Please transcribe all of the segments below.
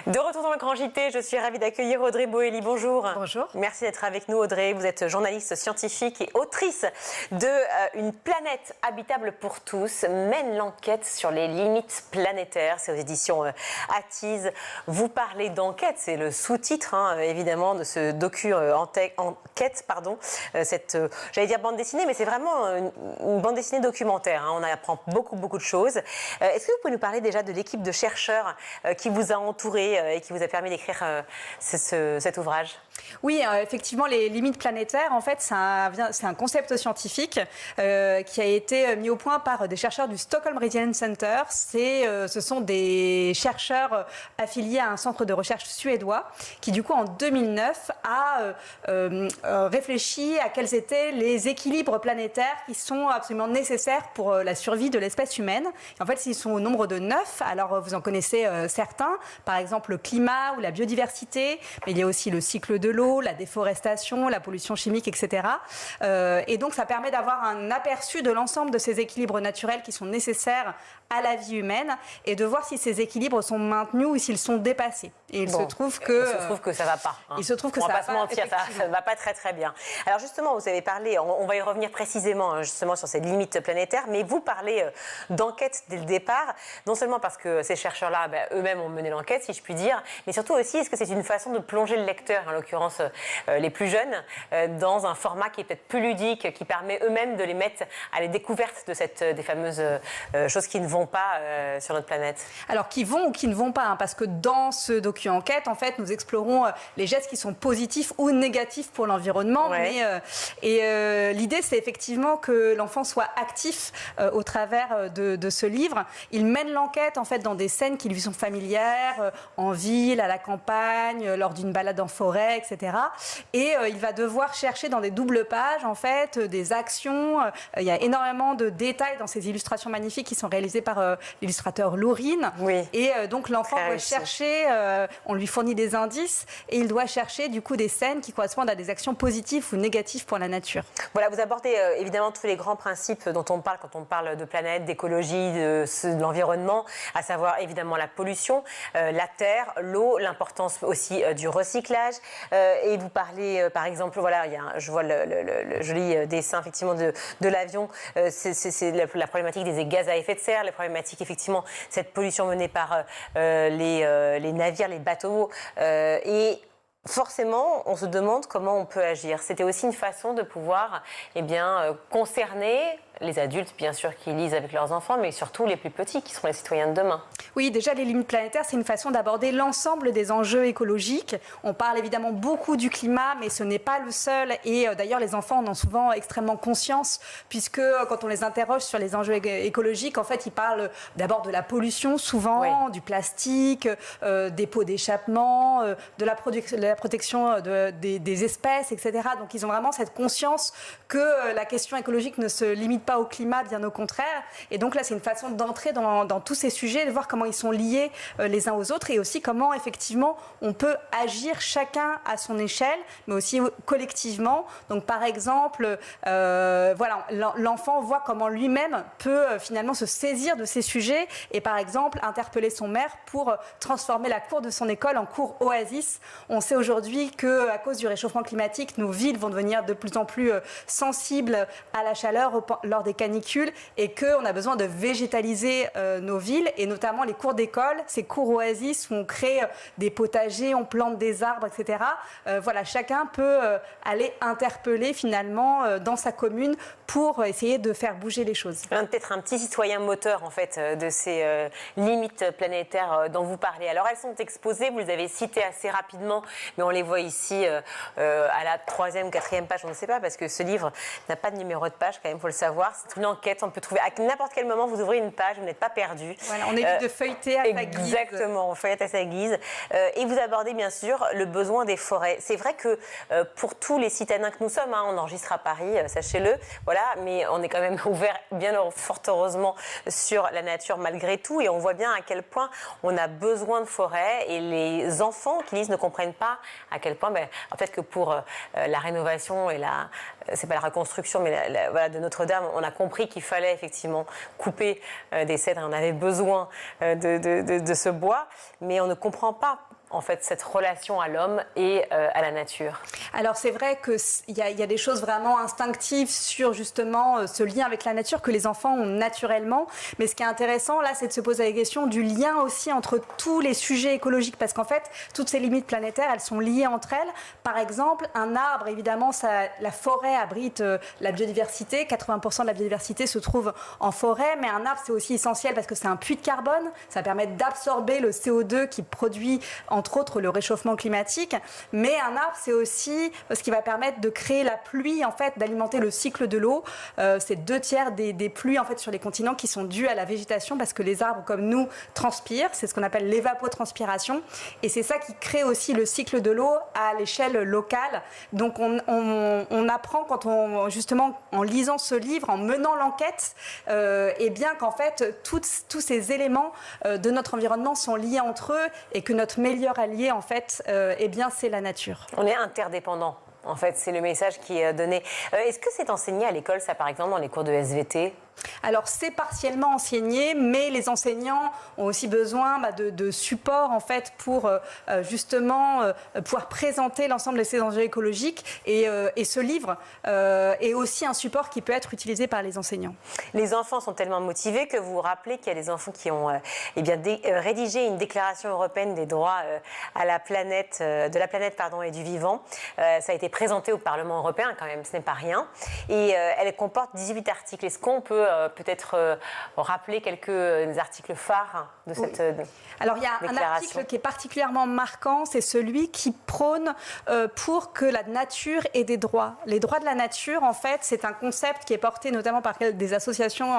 De retour dans le Grand JT, je suis ravie d'accueillir Audrey Boeli. Bonjour. Bonjour. Merci d'être avec nous, Audrey. Vous êtes journaliste scientifique et autrice de Une planète habitable pour tous, mène l'enquête sur les limites planétaires. C'est aux éditions Attise. Vous parlez d'enquête, c'est le sous-titre, évidemment, de ce enquête, cette, j'allais dire bande dessinée, mais c'est vraiment une bande dessinée documentaire. On apprend beaucoup de choses. Est-ce que vous pouvez nous parler déjà de l'équipe de chercheurs qui vous a entouré et qui vous a permis d'écrire cet ouvrage? Oui, effectivement, les limites planétaires, en fait, c'est un concept scientifique qui a été mis au point par des chercheurs du Stockholm Radiation Center. Ce sont des chercheurs affiliés à un centre de recherche suédois qui, du coup, en 2009, a réfléchi à quels étaient les équilibres planétaires qui sont absolument nécessaires pour la survie de l'espèce humaine. Et en fait, ils sont au nombre de 9. Alors, vous en connaissez certains, par exemple le climat ou la biodiversité, mais il y a aussi le cycle de l'eau, la déforestation, la pollution chimique, etc. Et donc, ça permet d'avoir un aperçu de l'ensemble de ces équilibres naturels qui sont nécessaires à la vie humaine et de voir si ces équilibres sont maintenus ou s'ils sont dépassés. Et il se trouve que ça va pas. Il se trouve que ça va pas. On va pas se mentir, ça va pas très bien. Alors justement, vous avez parlé, on va y revenir précisément justement sur ces limites planétaires, mais vous parlez d'enquête dès le départ, non seulement parce que ces chercheurs-là, eux-mêmes ont mené l'enquête, si je puis dire, mais surtout aussi, est-ce que c'est une façon de plonger le lecteur, en l'occurrence les plus jeunes, dans un format qui est peut-être plus ludique, qui permet eux-mêmes de les mettre à la découverte de des fameuses choses qui ne vont pas sur notre planète? Alors, qui vont ou qui ne vont pas, parce que dans ce docu-enquête, en fait, nous explorons les gestes qui sont positifs ou négatifs pour l'environnement. Ouais. L'idée, c'est effectivement que l'enfant soit actif au travers de ce livre. Il mène l'enquête, en fait, dans des scènes qui lui sont familières, en ville, à la campagne, lors d'une balade en forêt, etc. Et il va devoir chercher dans des doubles pages, en fait, des actions. Il y a énormément de détails dans ces illustrations magnifiques qui sont réalisées par l'illustrateur Laurine. Oui. Et donc, l'enfant doit chercher, on lui fournit des indices, et il doit chercher, du coup, des scènes qui correspondent à des actions positives ou négatives pour la nature. Voilà, vous abordez évidemment tous les grands principes dont on parle quand on parle de planète, d'écologie, de l'environnement, à savoir évidemment la pollution, la terre, l'eau, l'importance aussi du recyclage. Et vous parlez, par exemple, voilà, je vois le joli dessin effectivement de l'avion. C'est la problématique des gaz à effet de serre, la problématique effectivement cette pollution menée par les navires, les bateaux. Et forcément, on se demande comment on peut agir. C'était aussi une façon de pouvoir concerner les adultes, bien sûr, qui lisent avec leurs enfants, mais surtout les plus petits, qui seront les citoyens de demain. Oui, déjà, les limites planétaires, c'est une façon d'aborder l'ensemble des enjeux écologiques. On parle évidemment beaucoup du climat, mais ce n'est pas le seul. Et d'ailleurs, les enfants en ont souvent extrêmement conscience, puisque quand on les interroge sur les enjeux écologiques, en fait, ils parlent d'abord de la pollution, souvent, du plastique, des pots d'échappement, de la protection des espèces, etc. Donc, ils ont vraiment cette conscience que la question écologique ne se limite pas au climat, bien au contraire. Et donc là, c'est une façon d'entrer dans tous ces sujets, de voir comment ils sont liés les uns aux autres et aussi comment, effectivement, on peut agir chacun à son échelle, mais aussi collectivement. Donc, par exemple, l'enfant voit comment lui-même peut finalement se saisir de ces sujets et, par exemple, interpeller son maire pour transformer la cour de son école en cour oasis. On sait aujourd'hui qu'à cause du réchauffement climatique, nos villes vont devenir de plus en plus sensibles à la chaleur lors des canicules et qu'on a besoin de végétaliser nos villes et notamment les cours d'école, ces cours oasis où on crée des potagers, on plante des arbres, etc. Chacun peut aller interpeller finalement dans sa commune pour essayer de faire bouger les choses. Peut-être un petit citoyen moteur en fait de ces limites planétaires dont vous parlez. Alors elles sont exposées, vous les avez citées assez rapidement, mais on les voit ici à la 3e, 4e page, on ne sait pas parce que ce livre n'a pas de numéro de page quand même, il faut le savoir. C'est une enquête, on peut trouver à n'importe quel moment, vous ouvrez une page, vous n'êtes pas perdu. Voilà, on évite de feuilleter à sa guise. Exactement, on feuillette à sa guise. Et vous abordez bien sûr le besoin des forêts. C'est vrai que pour tous les citadins que nous sommes, on enregistre à Paris, sachez-le, voilà, mais on est quand même ouvert, fort heureusement, sur la nature malgré tout. Et on voit bien à quel point on a besoin de forêts. Et les enfants qui lisent ne comprennent pas à quel point, peut-être que pour la rénovation et c'est pas la reconstruction, mais de Notre-Dame, on a compris qu'il fallait effectivement couper des cèdres et on avait besoin de ce bois, mais on ne comprend pas en fait cette relation à l'homme et à la nature. Alors c'est vrai qu'il y a des choses vraiment instinctives sur justement ce lien avec la nature que les enfants ont naturellement, mais ce qui est intéressant là, c'est de se poser la question du lien aussi entre tous les sujets écologiques, parce qu'en fait toutes ces limites planétaires, elles sont liées entre elles. Par exemple, un arbre, évidemment, la forêt abrite la biodiversité, 80% de la biodiversité se trouve en forêt, mais un arbre c'est aussi essentiel parce que c'est un puits de carbone, ça permet d'absorber le CO2 qui produit entre autres le réchauffement climatique, mais un arbre c'est aussi ce qui va permettre de créer la pluie, en fait, d'alimenter le cycle de l'eau. C'est 2/3 des pluies en fait sur les continents qui sont dues à la végétation parce que les arbres comme nous transpirent, c'est ce qu'on appelle l'évapotranspiration, et c'est ça qui crée aussi le cycle de l'eau à l'échelle locale. Donc on apprend justement en lisant ce livre, en menant l'enquête, et bien qu'en fait tous ces éléments de notre environnement sont liés entre eux et que notre meilleur allié en fait, eh bien c'est la nature. On est interdépendants. En fait, c'est le message qui est donné. Est-ce que c'est enseigné à l'école, ça, par exemple, dans les cours de SVT ? Alors, c'est partiellement enseigné, mais les enseignants ont aussi besoin de support, en fait, pour justement pouvoir présenter l'ensemble de ces enjeux écologiques. Et ce livre est aussi un support qui peut être utilisé par les enseignants. Les enfants sont tellement motivés que vous vous rappelez qu'il y a des enfants qui ont rédigé une déclaration européenne des droits à la planète, de la planète et du vivant. Ça a été présenté au Parlement européen, quand même, ce n'est pas rien. Et elle comporte 18 articles. Est-ce qu'on peut peut-être rappeler quelques articles phares de cette Alors, il y a un article qui est particulièrement marquant, c'est celui qui prône pour que la nature ait des droits. Les droits de la nature, en fait, c'est un concept qui est porté notamment par des associations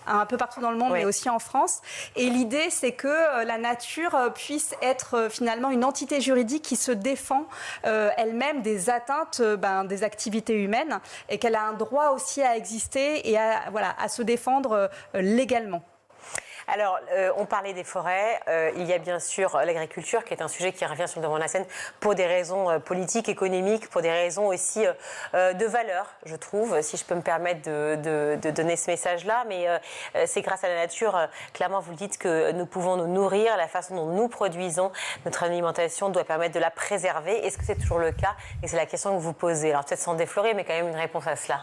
un peu partout dans le monde, mais aussi en France. Et l'idée, c'est que la nature puisse être finalement une entité juridique qui se défend elle-même des atteintes des activités humaines et qu'elle a un droit aussi à exister et à se défendre légalement. Alors, on parlait des forêts. Il y a bien sûr l'agriculture, qui est un sujet qui revient sur le devant de la scène pour des raisons politiques, économiques, pour des raisons aussi de valeur, je trouve, si je peux me permettre de donner ce message-là. Mais c'est grâce à la nature, clairement, vous le dites, que nous pouvons nous nourrir. La façon dont nous produisons notre alimentation doit permettre de la préserver. Est-ce que c'est toujours le cas? Et c'est la question que vous posez. Alors, peut-être sans déflorer, mais quand même une réponse à cela.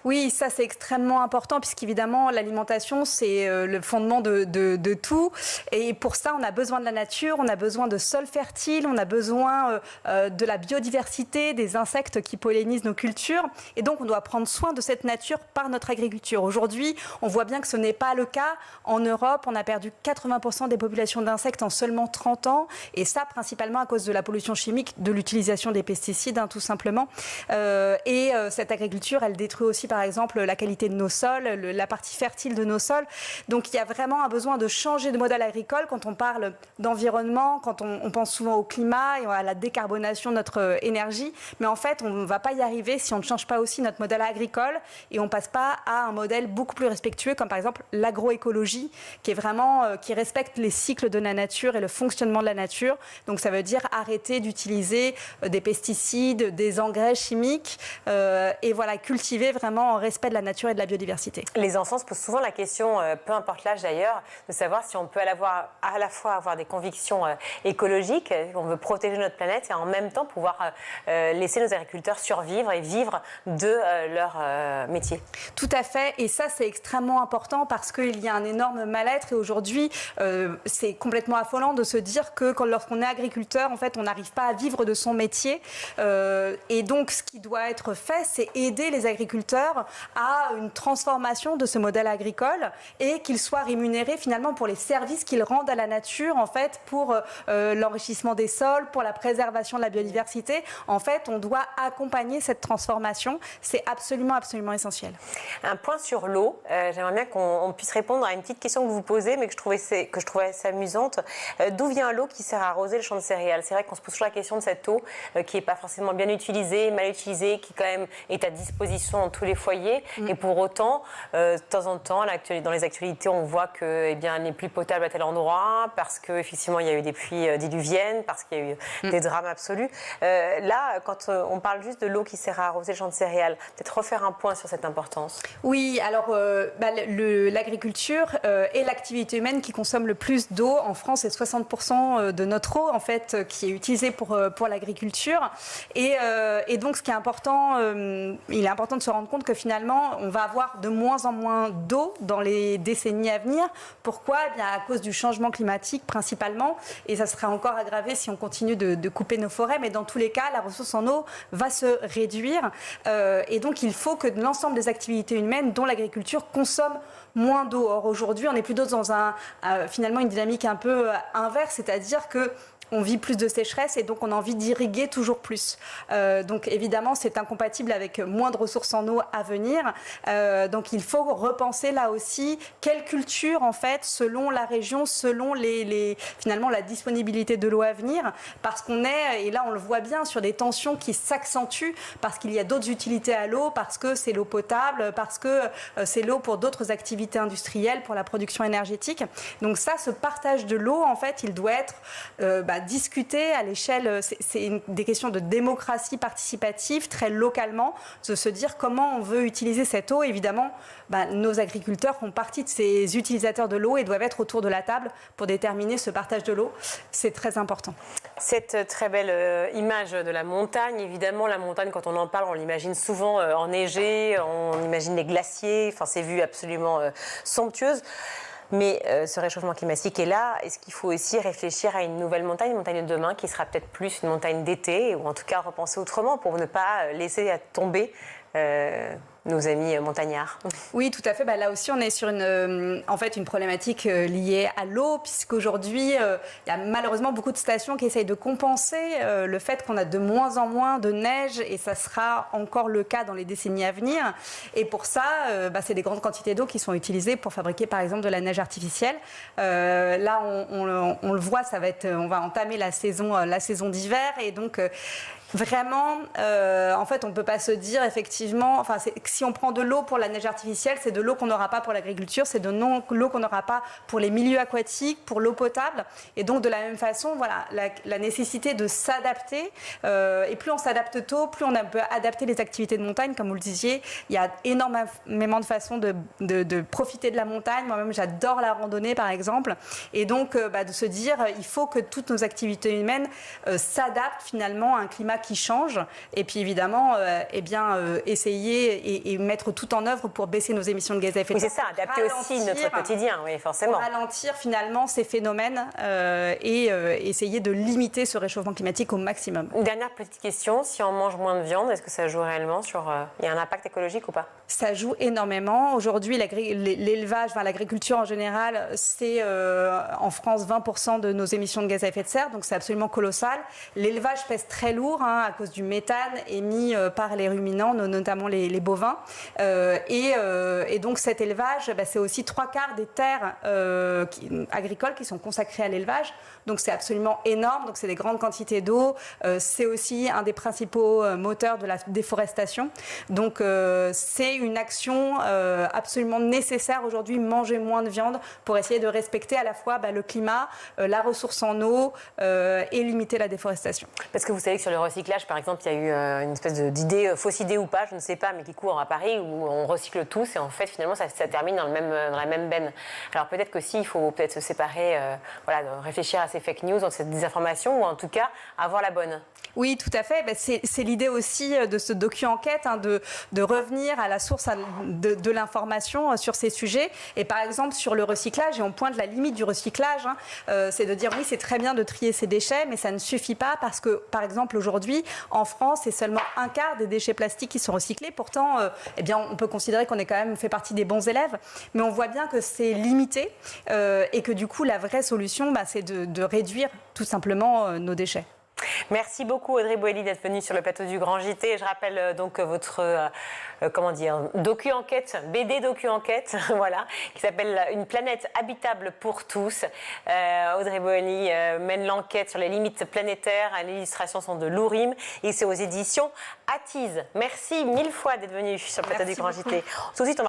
Oui, ça c'est extrêmement important puisqu'évidemment l'alimentation c'est le fondement de tout et pour ça on a besoin de la nature, on a besoin de sols fertiles, on a besoin de la biodiversité, des insectes qui pollinisent nos cultures et donc on doit prendre soin de cette nature par notre agriculture. Aujourd'hui on voit bien que ce n'est pas le cas. En Europe on a perdu 80% des populations d'insectes en seulement 30 ans et ça principalement à cause de la pollution chimique, de l'utilisation des pesticides tout simplement et cette agriculture elle détruit aussi par exemple la qualité de nos sols, la partie fertile de nos sols. Donc il y a vraiment un besoin de changer de modèle agricole quand on parle d'environnement, quand on pense souvent au climat et à la décarbonation de notre énergie. Mais en fait, on ne va pas y arriver si on ne change pas aussi notre modèle agricole et on ne passe pas à un modèle beaucoup plus respectueux comme par exemple l'agroécologie qui est vraiment qui respecte les cycles de la nature et le fonctionnement de la nature. Donc ça veut dire arrêter d'utiliser des pesticides, des engrais chimiques et voilà, cultiver vraiment en respect de la nature et de la biodiversité. Les enfants se posent souvent la question, peu importe l'âge d'ailleurs, de savoir si on peut à la fois avoir des convictions écologiques, on veut protéger notre planète et en même temps pouvoir laisser nos agriculteurs survivre et vivre de leur métier. Tout à fait, et ça c'est extrêmement important parce qu'il y a un énorme mal-être et aujourd'hui c'est complètement affolant de se dire que lorsqu'on est agriculteur, en fait on n'arrive pas à vivre de son métier et donc ce qui doit être fait c'est aider les agriculteurs à une transformation de ce modèle agricole et qu'ils soient rémunérés finalement pour les services qu'ils rendent à la nature, en fait, pour l'enrichissement des sols, pour la préservation de la biodiversité. En fait, on doit accompagner cette transformation. C'est absolument, absolument essentiel. Un point sur l'eau. J'aimerais bien qu'on puisse répondre à une petite question que vous posez, mais que je trouvais assez amusante. D'où vient l'eau qui sert à arroser le champ de céréales? C'est vrai qu'on se pose toujours la question de cette eau qui n'est pas forcément bien utilisée, mal utilisée, qui quand même est à disposition dans tous les foyers. Et pour autant, de temps en temps, dans les actualités, on voit que, elle n'est plus potable à tel endroit parce qu'effectivement, il y a eu des pluies diluviennes, parce qu'il y a eu des drames absolus. Là, quand on parle juste de l'eau qui sert à arroser le champ de céréales, peut-être refaire un point sur cette importance. Oui, alors l'agriculture est l'activité humaine qui consomme le plus d'eau. En France, c'est 60% de notre eau, en fait, qui est utilisée pour l'agriculture. Et donc, ce qui est important, il est important de se rendre compte que finalement, on va avoir de moins en moins d'eau dans les décennies à venir. Pourquoi ? Eh bien, à cause du changement climatique, principalement. Et ça sera encore aggravé si on continue de couper nos forêts. Mais dans tous les cas, la ressource en eau va se réduire. Et donc, il faut que l'ensemble des activités humaines, dont l'agriculture, consomment moins d'eau. Or, aujourd'hui, on est plutôt dans finalement une dynamique un peu inverse, c'est-à-dire que on vit plus de sécheresse et donc on a envie d'irriguer toujours plus. Donc évidemment, c'est incompatible avec moins de ressources en eau à venir. Donc il faut repenser là aussi quelle culture, en fait, selon la région, selon finalement la disponibilité de l'eau à venir. Parce qu'on est, et là on le voit bien, sur des tensions qui s'accentuent parce qu'il y a d'autres utilités à l'eau, parce que c'est l'eau potable, parce que c'est l'eau pour d'autres activités industrielles, pour la production énergétique. Donc ça, ce partage de l'eau, en fait, il doit être discuter à l'échelle, c'est des questions de démocratie participative, très localement, de se dire comment on veut utiliser cette eau. Évidemment, nos agriculteurs font partie de ces utilisateurs de l'eau et doivent être autour de la table pour déterminer ce partage de l'eau. C'est très important. Cette très belle image de la montagne, évidemment, la montagne, quand on en parle, on l'imagine souvent enneigée, on imagine les glaciers, enfin, ces vues absolument somptueuses. Mais ce réchauffement climatique est là. Est-ce qu'il faut aussi réfléchir à une nouvelle montagne, une montagne de demain, qui sera peut-être plus une montagne d'été, ou en tout cas repenser autrement pour ne pas laisser tomber nos amis montagnards? Oui, tout à fait. Là aussi, on est sur une problématique liée à l'eau, puisqu'aujourd'hui, il y a malheureusement beaucoup de stations qui essayent de compenser le fait qu'on a de moins en moins de neige, et ça sera encore le cas dans les décennies à venir. Et pour ça, c'est des grandes quantités d'eau qui sont utilisées pour fabriquer, par exemple, de la neige artificielle. Là, on le voit, on va entamer la saison d'hiver, et donc vraiment, en fait, on ne peut pas se dire effectivement, si on prend de l'eau pour la neige artificielle, c'est de l'eau qu'on n'aura pas pour l'agriculture, c'est de l'eau qu'on n'aura pas pour les milieux aquatiques, pour l'eau potable. Et donc, de la même façon, voilà, la nécessité de s'adapter. Et plus on s'adapte tôt, plus on peut adapter les activités de montagne. Comme vous le disiez, il y a énormément de façons de profiter de la montagne. Moi-même, j'adore la randonnée, par exemple. Et donc, de se dire, il faut que toutes nos activités humaines s'adaptent finalement à un climat qui change, et puis évidemment essayer et mettre tout en œuvre pour baisser nos émissions de gaz à effet de serre. Oui, c'est ça, adapter aussi notre quotidien, oui, forcément. Pour ralentir finalement ces phénomènes et essayer de limiter ce réchauffement climatique au maximum. Une dernière petite question, si on mange moins de viande, est-ce que ça joue réellement il y a un impact écologique ou pas? Ça joue énormément. Aujourd'hui, l'élevage, l'agriculture en général, c'est en France 20% de nos émissions de gaz à effet de serre, donc c'est absolument colossal. L'élevage pèse très lourd à cause du méthane émis par les ruminants, notamment les bovins. Et donc cet élevage, c'est aussi 3/4 des terres agricoles qui sont consacrées à l'élevage. Donc c'est absolument énorme, donc c'est des grandes quantités d'eau. C'est aussi un des principaux moteurs de la déforestation. Donc c'est une action absolument nécessaire aujourd'hui, manger moins de viande pour essayer de respecter à la fois le climat, la ressource en eau et limiter la déforestation. Parce que vous savez que sur le recyclage, par exemple, il y a eu une espèce d'idée, fausse idée ou pas, je ne sais pas, mais qui court à Paris, où on recycle tous et en fait, finalement, ça termine dans la même benne. Alors peut-être que il faut peut-être se séparer, de réfléchir à ces fake news, à cette désinformation, ou en tout cas, avoir la bonne. Oui, tout à fait. C'est l'idée aussi de ce docu-enquête, de revenir à la source de l'information sur ces sujets. Et par exemple, sur le recyclage, et on pointe la limite du recyclage, c'est de dire oui, c'est très bien de trier ces déchets, mais ça ne suffit pas parce que, par exemple, aujourd'hui, en France, c'est seulement 1/4 des déchets plastiques qui sont recyclés. Pourtant, on peut considérer qu'on est quand même fait partie des bons élèves, mais on voit bien que c'est limité et que du coup, la vraie solution, c'est de réduire tout simplement nos déchets. Merci beaucoup Audrey Boelly d'être venue sur le plateau du Grand JT. Je rappelle donc votre docu-enquête, BD docu-enquête, voilà, qui s'appelle Une planète habitable pour tous. Audrey Boelly mène l'enquête sur les limites planétaires. Les illustrations sont de Lourim et c'est aux éditions Attise. Merci mille fois d'être venue sur le plateau du Grand JT. Tout de suite, on va